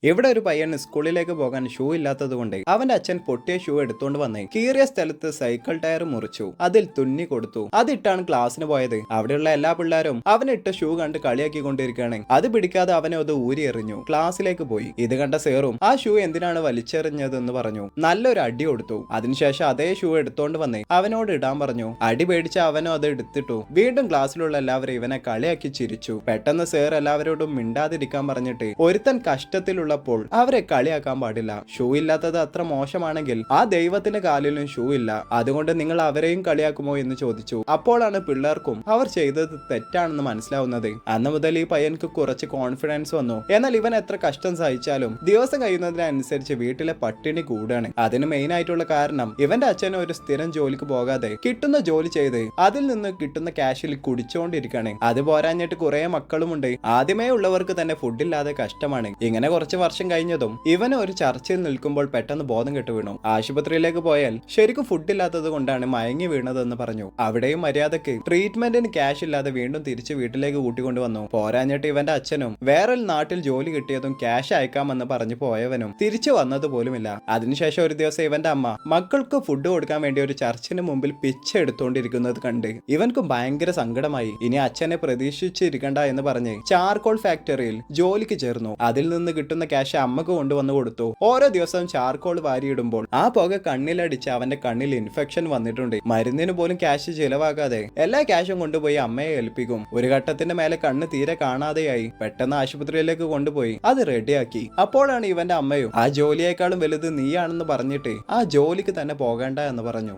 ഇവിടെ ഒരു പയ്യൻ സ്കൂളിലേക്ക് പോകാൻ ഷൂ ഇല്ലാത്തത് കൊണ്ട് അവന്റെ അച്ഛൻ പൊട്ടിയ ഷൂ എടുത്തോണ്ട് വന്നേ കീറിയ സ്ഥലത്ത് സൈക്കിൾ ടയർ മുറിച്ചു, അതിൽ തുന്നി കൊടുത്തു. അതിട്ടാണ് ക്ലാസ്സിന് പോയത്. അവിടെയുള്ള എല്ലാ പിള്ളേരും അവനിട്ട ഷൂ കണ്ട് കളിയാക്കിക്കൊണ്ടിരിക്കുകയാണ്. അത് പിടിക്കാതെ അവനെ അത് ഊരി എറിഞ്ഞു. ക്ലാസ്സിലേക്ക് പോയി. ഇത് കണ്ട സേറും ആ ഷൂ എന്തിനാണ് വലിച്ചെറിഞ്ഞതെന്ന് പറഞ്ഞു. നല്ലൊരു അടി കൊടുത്തു. അതിനുശേഷം അതേ ഷൂ എടുത്തോണ്ട് വന്നേ അവനോട് ഇടാൻ പറഞ്ഞു. അടി പേടിച്ച അവനും അത് എടുത്തിട്ടു. വീണ്ടും ക്ലാസ്സിലുള്ള എല്ലാവരും ഇവനെ കളിയാക്കി ചിരിച്ചു. പെട്ടെന്ന് സേർ എല്ലാവരോടും മിണ്ടാതിരിക്കാൻ പറഞ്ഞിട്ട് ഒരുത്തൻ കഷ്ടത്തിലുള്ള അവരെ കളിയാക്കാൻ പാടില്ല. ഷൂ ഇല്ലാത്തത് അത്ര മോശമാണെങ്കിൽ ആ ദൈവത്തിന്റെ കാലിലും ഷൂ ഇല്ല, അതുകൊണ്ട് നിങ്ങൾ അവരെയും കളിയാക്കുമോ എന്ന് ചോദിച്ചു. അപ്പോഴാണ് പിള്ളേർക്കും അവർ ചെയ്തത് തെറ്റാണെന്ന് മനസ്സിലാവുന്നത്. അന്ന് മുതൽ ഈ പയ്യൻക്ക് കുറച്ച് കോൺഫിഡൻസ് വന്നു. എന്നാൽ ഇവൻ എത്ര കഷ്ടം സഹിച്ചാലും ദിവസം കഴിയുന്നതിനനുസരിച്ച് വീട്ടിലെ പട്ടിണി കൂടാണ്. അതിന് മെയിൻ ആയിട്ടുള്ള കാരണം ഇവന്റെ അച്ഛന് ഒരു സ്ഥിരം ജോലിക്ക് പോകാതെ കിട്ടുന്ന ജോലി ചെയ്ത് അതിൽ നിന്ന് കിട്ടുന്ന ക്യാഷിൽ കുടിച്ചുകൊണ്ടിരിക്കുകയാണ്. അത് പോരാഞ്ഞിട്ട് കുറെ മക്കളുമുണ്ട്. ആദ്യമേ ഉള്ളവർക്ക് തന്നെ ഫുഡില്ലാതെ കഷ്ടമാണ്. ഇങ്ങനെ കുറച്ച് വർഷം കഴിഞ്ഞതും ഇവന് ഒരു ചർച്ചയിൽ നിൽക്കുമ്പോൾ പെട്ടെന്ന് ബോധം കെട്ടു വീണു. ആശുപത്രിയിലേക്ക് പോയാൽ ശരിക്കും ഫുഡ് ഇല്ലാത്തത് കൊണ്ടാണ് മയങ്ങി വീണതെന്ന് പറഞ്ഞു. അവിടെയും മര്യാദക്ക് ട്രീറ്റ്മെന്റിന് ക്യാഷ് ഇല്ലാതെ വീണ്ടും തിരിച്ച് വീട്ടിലേക്ക് കൂട്ടിക്കൊണ്ടുവന്നു. പോരാഞ്ഞിട്ട് ഇവന്റെ അച്ഛനും വേറൊരു നാട്ടിൽ ജോലി കിട്ടിയതും ക്യാഷ് അയക്കാമെന്ന് പറഞ്ഞു പോയവനും തിരിച്ചു വന്നത് പോലുമില്ല. അതിനുശേഷം ഒരു ദിവസം ഇവന്റെ അമ്മ മക്കൾക്ക് ഫുഡ് കൊടുക്കാൻ വേണ്ടി ഒരു ചർച്ചിന് മുമ്പിൽ പിച്ച് എടുത്തോണ്ടിരിക്കുന്നത് കണ്ട് ഇവൻക്കും ഭയങ്കര സങ്കടമായി. ഇനി അച്ഛനെ പ്രതീക്ഷിച്ചിരിക്കണ്ട എന്ന് പറഞ്ഞ് ചാർക്കോൾ ഫാക്ടറിയിൽ ജോലിക്ക് ചേർന്നു. അതിൽ നിന്ന് കിട്ടുന്ന ക്യാഷ് അമ്മക്ക് കൊണ്ടുവന്ന് കൊടുത്തു. ഓരോ ദിവസവും ചാർക്കോൾ വാരിയിടുമ്പോൾ ആ പുക കണ്ണിലടിച്ച് അവന്റെ കണ്ണിൽ ഇൻഫെക്ഷൻ വന്നിട്ടുണ്ട്. മരുന്നിന് പോലും ക്യാഷ് ചിലവാക്കാതെ എല്ലാ ക്യാഷും കൊണ്ടുപോയി അമ്മയെ ഏൽപ്പിക്കും. ഒരു ഘട്ടത്തിന്റെ മേലെ കണ്ണ് തീരെ കാണാതെയായി. പെട്ടെന്ന് ആശുപത്രിയിലേക്ക് കൊണ്ടുപോയി അത് റെഡിയാക്കി. അപ്പോഴാണ് ഇവന്റെ അമ്മയും ആ ജോലിയേക്കാളും വലുത് നീയാണെന്ന് പറഞ്ഞിട്ട് ആ ജോലിക്ക് തന്നെ പോകേണ്ട എന്ന് പറഞ്ഞു.